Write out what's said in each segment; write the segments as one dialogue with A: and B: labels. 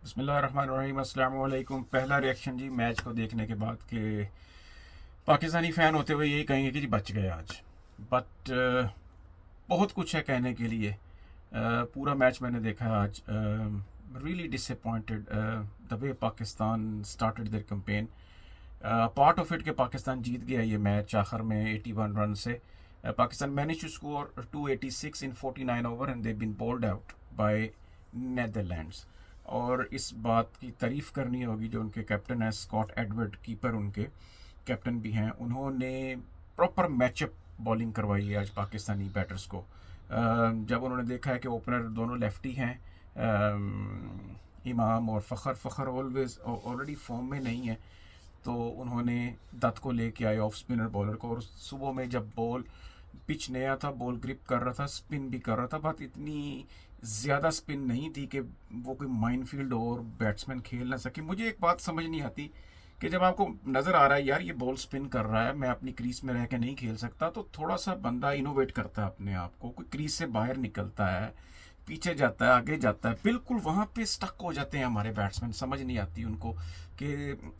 A: बिस्मिल्लाहिर्रहमानिर्रहीम, अस्सलाम वालेकुम। पहला रिएक्शन जी मैच को देखने के बाद कि पाकिस्तानी फ़ैन होते हुए यही कहेंगे कि जी बच गए आज। बट बहुत कुछ है कहने के लिए। पूरा मैच मैंने देखा आज। Really disappointed the way Pakistan started their campaign. Part of it के पाकिस्तान जीत गया ये मैच आखिर में 81 रन से। Pakistan manage to score 286 in 49 over and they been bowled out by Netherlands. और इस बात की तारीफ़ करनी होगी जो उनके कैप्टन हैं स्कॉट एडवर्ड, कीपर उनके कैप्टन भी हैं। उन्होंने प्रॉपर मैचअप बॉलिंग करवाई है आज पाकिस्तानी बैटर्स को। जब उन्होंने देखा है कि ओपनर दोनों लेफ्टी हैं, इमाम और फ़खर ऑलवेज ऑलरेडी फॉर्म में नहीं है, तो उन्होंने दत्त को लेके आए ऑफ स्पिनर बॉलर को। और सुबह में जब बॉल पिच नया था, बॉल ग्रिप कर रहा था, स्पिन भी कर रहा था, बात इतनी ज़्यादा स्पिन नहीं थी कि वो कोई माइनफील्ड और बैट्समैन खेल ना सके। मुझे एक बात समझ नहीं आती कि जब आपको नज़र आ रहा है यार ये बॉल स्पिन कर रहा है, मैं अपनी क्रीज में रह के नहीं खेल सकता, तो थोड़ा सा बंदा इनोवेट करता है अपने आप को, कोई क्रीज से बाहर निकलता है, पीछे जाता है, आगे जाता है। बिल्कुल वहाँ पे स्टक हो जाते हैं हमारे बैट्समैन। समझ नहीं आती उनको कि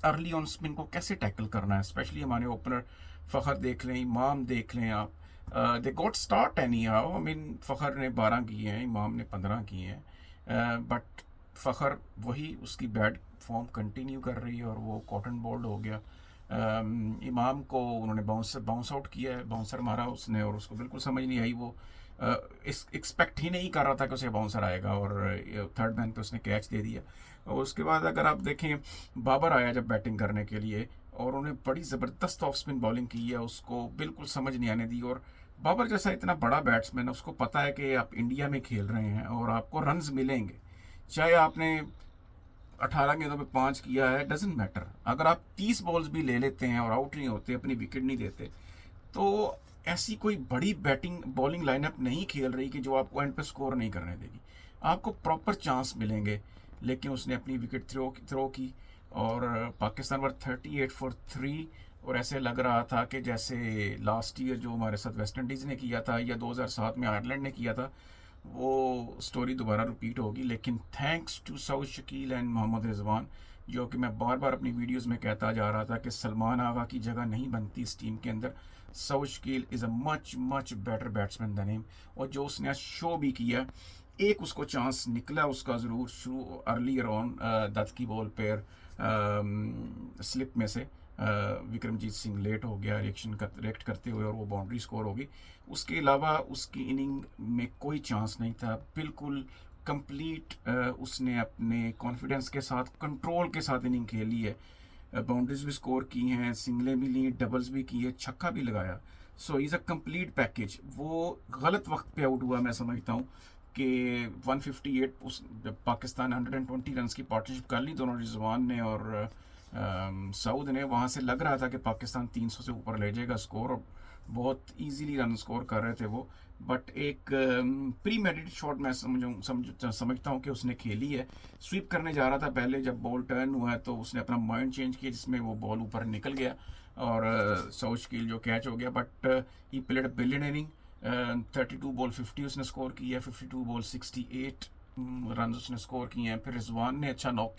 A: अर्ली ऑन स्पिन को कैसे टैकल करना है। स्पेशली हमारे ओपनर फ़खर देख लें, इमाम देख लें आप। They got start any how. I mean Fakhar ने 12 किए हैं, इमाम ने 15 किए हैं, बट फ़खर वही उसकी बैड फॉर्म कंटिन्यू कर रही है और वो कॉटन बोल्ड हो गया। इमाम को उन्होंने बाउंस आउट किया है, बाउंसर मारा उसने और उसको बिल्कुल समझ नहीं आई। वो इस एक्सपेक्ट ही नहीं कर रहा था कि उसे बाउंसर आएगा और थर्ड मैन पे उसने कैच दे दिया। और उसके बाद अगर आप देखें, बाबर आया जब बैटिंग करने के लिए और उन्हें बड़ी ज़बरदस्त ऑफ स्पिन बॉलिंग की है, उसको बिल्कुल समझ नहीं आने दी। और बाबर जैसा इतना बड़ा बैट्समैन है, उसको पता है कि आप इंडिया में खेल रहे हैं और आपको रन्स मिलेंगे, चाहे आपने 18 गेंदों पे 5 किया है, डजेंट मैटर। अगर आप 30 बॉल्स भी ले लेते हैं और आउट नहीं होते, अपनी विकेट नहीं देते, तो ऐसी कोई बड़ी बैटिंग बॉलिंग लाइनअप नहीं खेल रही कि जो आपको एंड पे स्कोर नहीं करने देगी। आपको प्रॉपर चांस मिलेंगे। लेकिन उसने अपनी विकेट थ्रो की और पाकिस्तान पर 38 फॉर 3। और ऐसे लग रहा था कि जैसे लास्ट ईयर जो हमारे साथ वेस्ट इंडीज़ ने किया था या 2007 में आयरलैंड ने किया था, वो स्टोरी दोबारा रिपीट होगी। लेकिन thanks to Saud Shakeel and Mohammad Rizwan, जो कि मैं बार बार अपनी वीडियोस में कहता जा रहा था कि सलमान आगा की जगह नहीं बनती इस टीम के अंदर। Saud Shakeel is a much much better batsman than him. और जो उसने आज शो भी किया, एक उसको चांस निकला उसका ज़रूर शुरू अर्लियर ऑन, दत्त की बॉल पर स्लिप में से विक्रमजीत सिंह लेट हो गया रिएक्ट करते हुए और वो बाउंड्री स्कोर होगी। उसके अलावा उसकी इनिंग में कोई चांस नहीं था। बिल्कुल कंप्लीट उसने अपने कॉन्फिडेंस के साथ, कंट्रोल के साथ इनिंग खेली है। बाउंड्रीज भी स्कोर की हैं, सिंगलें भी ली, डबल्स भी किए, छक्का भी लगाया। So is a complete package. वो गलत वक्त पे आउट हुआ मैं समझता हूँ कि 158 उस जब पाकिस्तान 120 रन की पार्टनरशिप कर ली दोनों, रिजवान ने और सऊद ने, वहाँ से लग रहा था कि पाकिस्तान 300 से ऊपर ले जाएगा स्कोर और बहुत इजीली रन स्कोर कर रहे थे वो। बट एक प्री मेडिटेड शॉट मैं समझता हूँ कि उसने खेली है। स्वीप करने जा रहा था पहले, जब बॉल टर्न हुआ है तो उसने अपना माइंड चेंज किया जिसमें वो बॉल ऊपर निकल गया और सऊद शकील जो कैच हो गया। But he played a brilliant inning. 32 ball 50 उसने स्कोर किया है, 52 बॉल 68 रन उसने स्कोर किए हैं। फिर रिजवान ने अच्छा नॉक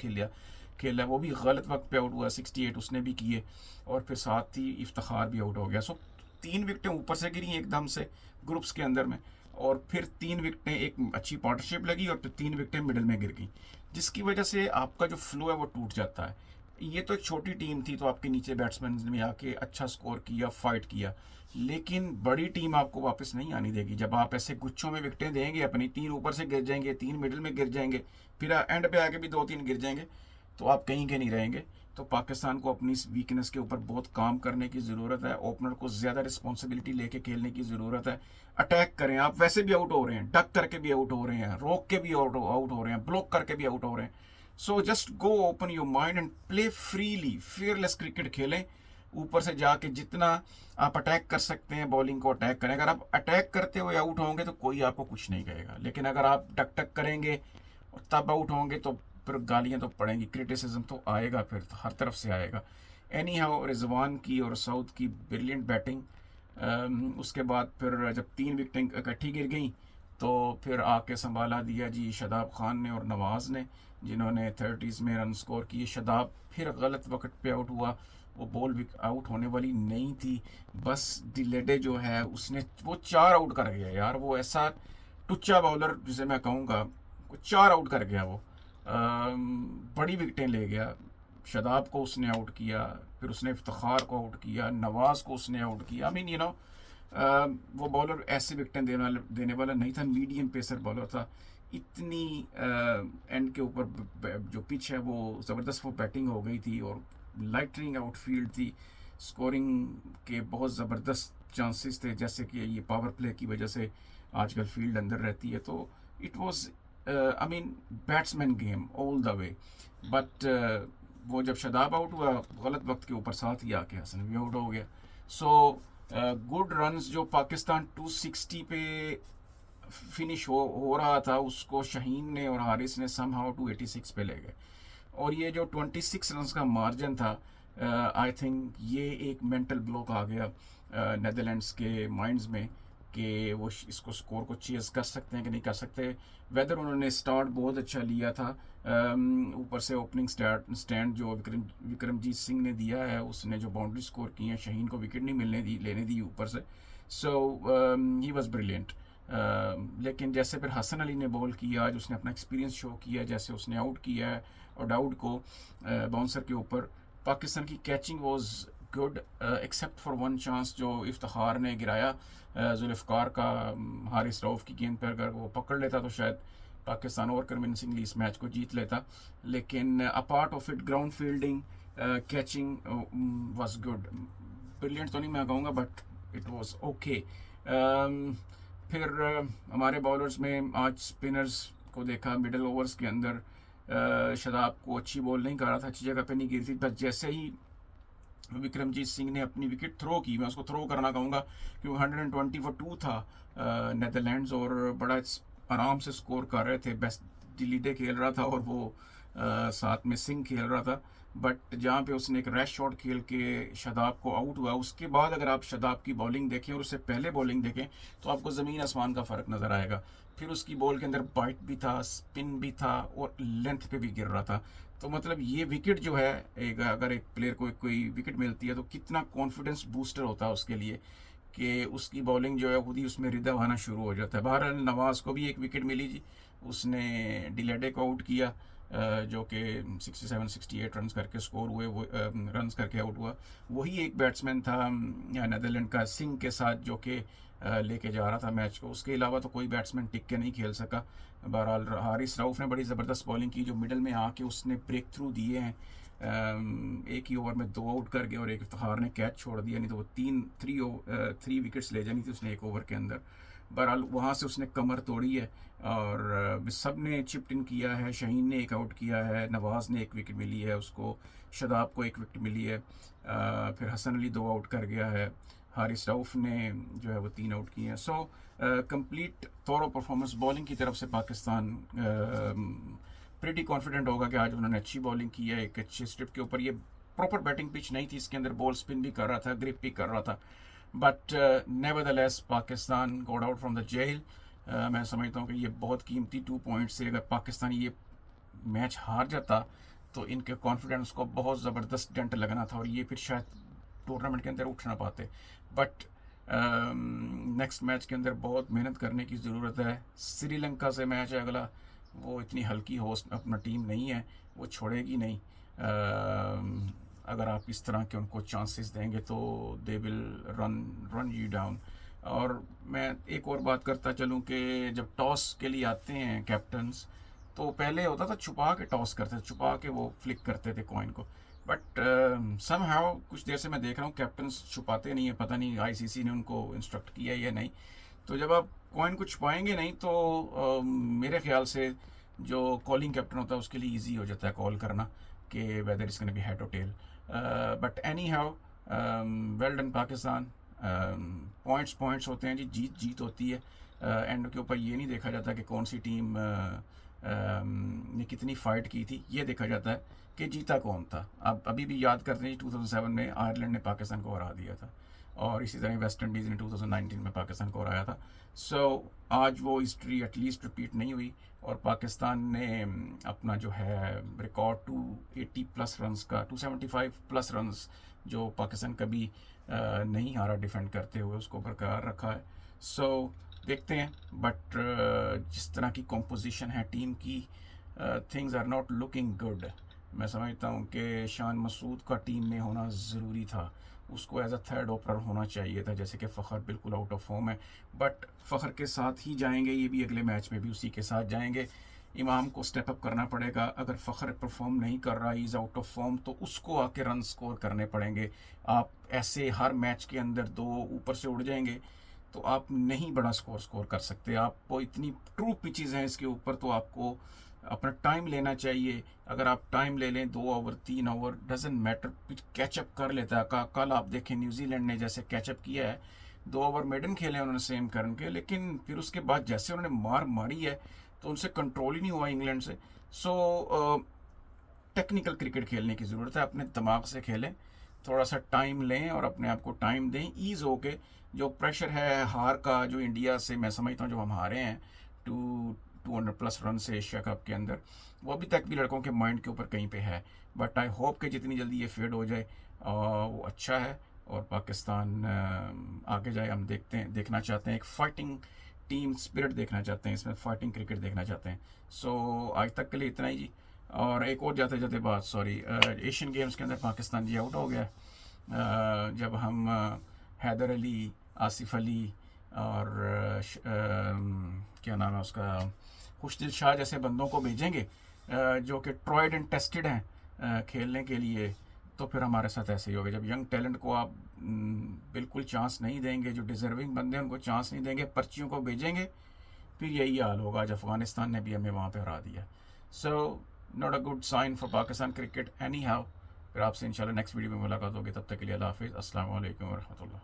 A: खेला, वो भी गलत वक्त पे आउट हुआ, 68 उसने भी किए। और फिर साथ ही इफ्तिखार भी आउट हो गया। सो 3 विकेटें ऊपर से गिरी एकदम से ग्रुप्स के अंदर में, और फिर 3 विकेटें, एक अच्छी पार्टनरशिप लगी और फिर 3 विकेटें मिडिल में गिर गई, जिसकी वजह से आपका जो फ्लो है वो टूट जाता है। ये तो एक छोटी टीम थी तो आपके नीचे बैट्समैन ने आके अच्छा स्कोर किया, फाइट किया, लेकिन बड़ी टीम आपको वापस नहीं आनी देगी। जब आप ऐसे गुच्छों में विकेटें देंगे अपनी, 3 ऊपर से गिर जाएंगे, 3 मिडिल में गिर जाएंगे, फिर एंड पे आके भी 2-3 गिर जाएंगे, तो आप कहीं के नहीं रहेंगे। तो पाकिस्तान को अपनी इस वीकनेस के ऊपर बहुत काम करने की ज़रूरत है। ओपनर को ज़्यादा रिस्पॉन्सिबिलिटी लेके खेलने की ज़रूरत है। अटैक करें। आप वैसे भी आउट हो रहे हैं, डक करके भी आउट हो रहे हैं, रोक के भी आउट हो रहे हैं, ब्लॉक करके भी आउट हो रहे हैं। So just go open your mind and play freely, fearless cricket खेलें। ऊपर से जाके जितना आप अटैक कर सकते हैं, बॉलिंग को अटैक करें। अगर आप अटैक करते हुए आउट होंगे तो कोई आपको कुछ नहीं कहेगा, लेकिन अगर आप टक टक करेंगे और तब आउट होंगे तो फिर गालियाँ तो पड़ेंगी, क्रिटिसिज्म तो आएगा, फिर तो हर तरफ से आएगा। एनी हाउ, रिजवान की और साउथ की ब्रिलियंट बैटिंग। उसके बाद फिर जब 3 विकेटें इकट्ठी गिर गई तो फिर आके संभाला दिया जी शादाब खान ने और नवाज़ ने, जिन्होंने 30s में रन स्कोर किए। शादाब फिर गलत वक्त पे आउट हुआ, वो बॉल भी आउट होने वाली नहीं थी, बस डिलेडे जो है उसने वो 4 आउट कर गया यार। वो ऐसा टुच्चा बॉलर जिसे मैं कहूँगा, वो 4 आउट कर गया वो। बड़ी विकटें ले गया। शादाब को उसने आउट किया, फिर उसने इफ्तिखार को आउट किया, नवाज़ को उसने आउट किया। आई मीन यू नो, वो बॉलर ऐसे विकटें देने वाला नहीं था, मीडियम पेसर बॉलर था। इतनी एंड के ऊपर जो पिच है वो ज़बरदस्त, वो बैटिंग हो गई थी और लाइटनिंग आउटफील्ड थी। स्कोरिंग के बहुत ज़बरदस्त चांसेस थे, जैसे कि ये पावर प्ले की वजह से आजकल फील्ड अंदर रहती है। तो it was I mean batsman game all the way. But वो जब शादाब आउट हुआ गलत वक्त के ऊपर, साथ ही आके हसन भी आउट हो गया। सो गुड रन्स जो पाकिस्तान 260 पे फिनिश हो रहा था, उसको शाहीन ने और हारिस ने समहाउ 286 पे ले गए। और ये जो 26 रन्स का मार्जिन था, आई थिंक ये एक मेंटल ब्लॉक आ गया नेदरलैंड्स के माइंड्स में कि वो इसको स्कोर को चेज़ कर सकते हैं कि नहीं कर सकते। वेदर उन्होंने स्टार्ट बहुत अच्छा लिया था, ऊपर से ओपनिंग स्टैंड जो विक्रमजीत सिंह ने दिया है, उसने जो बाउंड्री स्कोर की है, शाहीन को विकेट नहीं लेने दी ऊपर से। सो ही वॉज ब्रिलियंट। लेकिन जैसे फिर हसन अली ने बॉल किया, आज उसने अपना एक्सपीरियंस शो किया, जैसे उसने आउट किया है और डाउड को बाउंसर के ऊपर। पाकिस्तान की catching was good except for one chance जो इफ्तिखार ने गिराया जुल्फ़िकार का हारिस रऊफ़ की गेंद पर। अगर वो पकड़ लेता तो शायद पाकिस्तान और कन्विंसिंगली इस मैच को जीत लेता। लेकिन apart of it ground fielding, catching was good. Brilliant तो नहीं मैं कहूँगा, बट इट वाज ओके। फिर हमारे बॉलर्स में आज स्पिनर्स को देखा मिडल ओवर्स के अंदर। शादाब को अच्छी बॉल नहीं कर रहा था, अच्छी जगह पे नहीं गिरी थी, बस जैसे ही विक्रमजीत सिंह ने अपनी विकेट थ्रो की, मैं उसको थ्रो करना कहूँगा क्योंकि 120 फॉर 2 था नेदरलैंड्स, और बड़ा आराम से स्कोर कर रहे थे। बेस्ट डिलीडे खेल रहा था और वो साथ में सिंह खेल रहा था। बट जहाँ पे उसने एक रैश शॉट खेल के शादाब को आउट हुआ, उसके बाद अगर आप शादाब की बॉलिंग देखें और उससे पहले बॉलिंग देखें तो आपको ज़मीन आसमान का फ़र्क नज़र आएगा। फिर उसकी बॉल के अंदर बाइट भी था, स्पिन भी था और लेंथ पे भी गिर रहा था। तो मतलब ये विकेट जो है, अगर एक प्लेयर को कोई विकेट मिलती है तो कितना कॉन्फिडेंस बूस्टर होता है उसके लिए कि उसकी बॉलिंग जो है खुद ही उसमें रिदम आना शुरू हो जाता है। बहरहाल नवाज़ को भी एक विकेट मिली जी, उसने डिलेडे को आउट किया जो कि 67-68 रन करके स्कोर हुए, वो रन करके आउट हुआ। वही एक बैट्समैन था नेदरलैंड का सिंह के साथ जो कि लेके जा रहा था मैच को। उसके अलावा तो कोई बैट्समैन टिक के नहीं खेल सका। बहरहाल हारिस रऊफ़ ने बड़ी ज़बरदस्त बॉलिंग की, जो मिडल में आके उसने ब्रेक थ्रू दिए हैं। एक ही ओवर में 2 आउट कर गए और एक इफ्तिखार ने कैच छोड़ दिया, नहीं तो वो 3 विकेट्स ले जानी थी उसने एक ओवर के अंदर। बहरहाल वहाँ से उसने कमर तोड़ी है और सब ने चिप्ड इन किया है। शाहीन ने एक आउट किया है, नवाज़ ने एक विकेट मिली है उसको, शादाब को एक विकेट मिली है, फिर हसन अली 2 आउट कर गया है, हारिस रऊफ़ ने जो है वो 3 आउट किए हैं। सो कंप्लीट तौर परफॉर्मेंस बॉलिंग की तरफ से पाकिस्तान प्रीटी कॉन्फिडेंट होगा कि आज उन्होंने अच्छी बॉलिंग की है एक अच्छे स्ट्रिप के ऊपर। ये प्रॉपर बैटिंग पिच नहीं थी, इसके अंदर बॉल स्पिन भी कर रहा था, ग्रिप भी कर रहा था। But nevertheless Pakistan got out from the jail. मैं समझता हूँ कि ये बहुत कीमती 2 पॉइंट्स से, अगर पाकिस्तान ये मैच हार जाता तो इनके कॉन्फिडेंस को बहुत ज़बरदस्त डेंट लगना था और ये फिर शायद टूर्नामेंट के अंदर उठ ना पाते। बट नेक्स्ट मैच के अंदर बहुत मेहनत करने की ज़रूरत है। श्रीलंका से मैच है अगला, वो इतनी हल्की होस्ट अपना टीम नहीं है, वो छोड़ेगी नहीं। अगर आप इस तरह के उनको चांसेस देंगे तो they will run you down. और मैं एक और बात करता चलूँ कि जब टॉस के लिए आते हैं कैप्टन्स, तो पहले होता था छुपा के टॉस करते थे, छुपा के वो फ्लिक करते थे कॉइन को। बट समहाउ कुछ देर से मैं देख रहा हूँ कैप्टन्स छुपाते नहीं है, पता नहीं आईसीसी ने उनको इंस्ट्रक्ट किया या नहीं। तो जब आप कॉइन को छुपाएंगे नहीं तो मेरे ख्याल से जो कॉलिंग कैप्टन होता है उसके लिए इजी हो जाता है कॉल करना कि whether is gonna be head और tail. But anyhow well done Pakistan. Points होते हैं जी, जीत होती है। एंड के ऊपर ये नहीं देखा जाता कि कौन सी टीम ने कितनी फाइट की थी, ये देखा जाता है कि जीता कौन था। अब अभी भी याद करते हैं 2007 में आयरलैंड ने पाकिस्तान को हरा दिया था। और इसी तरह वेस्ट इंडीज़ ने 2019 में पाकिस्तान को हराया था। सो आज वो हिस्ट्री एटलीस्ट रिपीट नहीं हुई और पाकिस्तान ने अपना जो है रिकॉर्ड 280 प्लस रन्स का, 275 प्लस रन्स जो पाकिस्तान कभी नहीं हारा डिफेंड करते हुए, उसको बरकरार रखा है। सो देखते हैं, बट जिस तरह की कॉम्पोजिशन है टीम की, things are not looking good. मैं समझता हूँ कि शान मसूद का टीम में होना ज़रूरी था, उसको एज अ थर्ड ओपनर होना चाहिए था। जैसे कि फ़खर बिल्कुल आउट ऑफ फॉर्म है, बट फ़खर के साथ ही जाएंगे, ये भी अगले मैच में भी उसी के साथ जाएंगे। इमाम को स्टेप अप करना पड़ेगा। अगर फ़खर परफॉर्म नहीं कर रहा, इज़ आउट ऑफ फॉर्म, तो उसको आके रन स्कोर करने पड़ेंगे। आप ऐसे हर मैच के अंदर 2 ऊपर से उड़ जाएंगे तो आप नहीं बड़ा स्कोर कर सकते। आपको इतनी ट्रू पिचेज़ हैं इसके ऊपर, तो आपको अपना टाइम लेना चाहिए। अगर आप टाइम ले लें, 2 over 3 over doesn't matter, pitch catch up कर लेता है। कल आप देखें न्यूजीलैंड ने जैसे कैचअप किया है, 2 ओवर मेडन खेले उन्होंने सेम करन के, लेकिन फिर उसके बाद जैसे उन्होंने मार मारी है तो उनसे कंट्रोल ही नहीं हुआ इंग्लैंड से। सो टेक्निकल क्रिकेट खेलने की ज़रूरत है, अपने दिमाग से खेलें, थोड़ा सा टाइम लें और अपने आप को टाइम दें, ईज़ होके। जो प्रेशर है हार का, जो इंडिया से मैं समझता हूँ जो हम हारे हैं 200 प्लस रन से एशिया कप के अंदर, वो अभी तक भी लड़कों के माइंड के ऊपर कहीं पे है। बट आई होप कि जितनी जल्दी ये फेड हो जाए वो अच्छा है और पाकिस्तान आगे जाए। हम देखना चाहते हैं एक फाइटिंग टीम स्पिरिट देखना चाहते हैं, इसमें फाइटिंग क्रिकेट देखना चाहते हैं। सो आज तक के लिए इतना ही जी। और एक और जाते जाते बात, सॉरी, एशियन गेम्स के अंदर पाकिस्तान जी आउट हो गया। जब हम हैदर अली, आसिफ अली और क्या नाम है उसका, खुशदिल शाह जैसे बंदों को भेजेंगे जो कि ट्राइड एंड टेस्टेड हैं खेलने के लिए, तो फिर हमारे साथ ऐसे ही होगा। जब यंग टैलेंट को आप बिल्कुल चांस नहीं देंगे, जो डिज़र्विंग बंदे हैं उनको चांस नहीं देंगे, पर्चियों को भेजेंगे, फिर यही हाल होगा। आज अफ़गानिस्तान ने भी हमें वहाँ पे हरा दिया। So not a good sign for Pakistan cricket anyhow. फिर आपसे इंशाल्लाह नेक्स्ट वीडियो में मुलाकात होगी, तब तक के लिए अल्लाह हाफिज़, अस्सलाम वालेकुम व रहमतुल्लाह।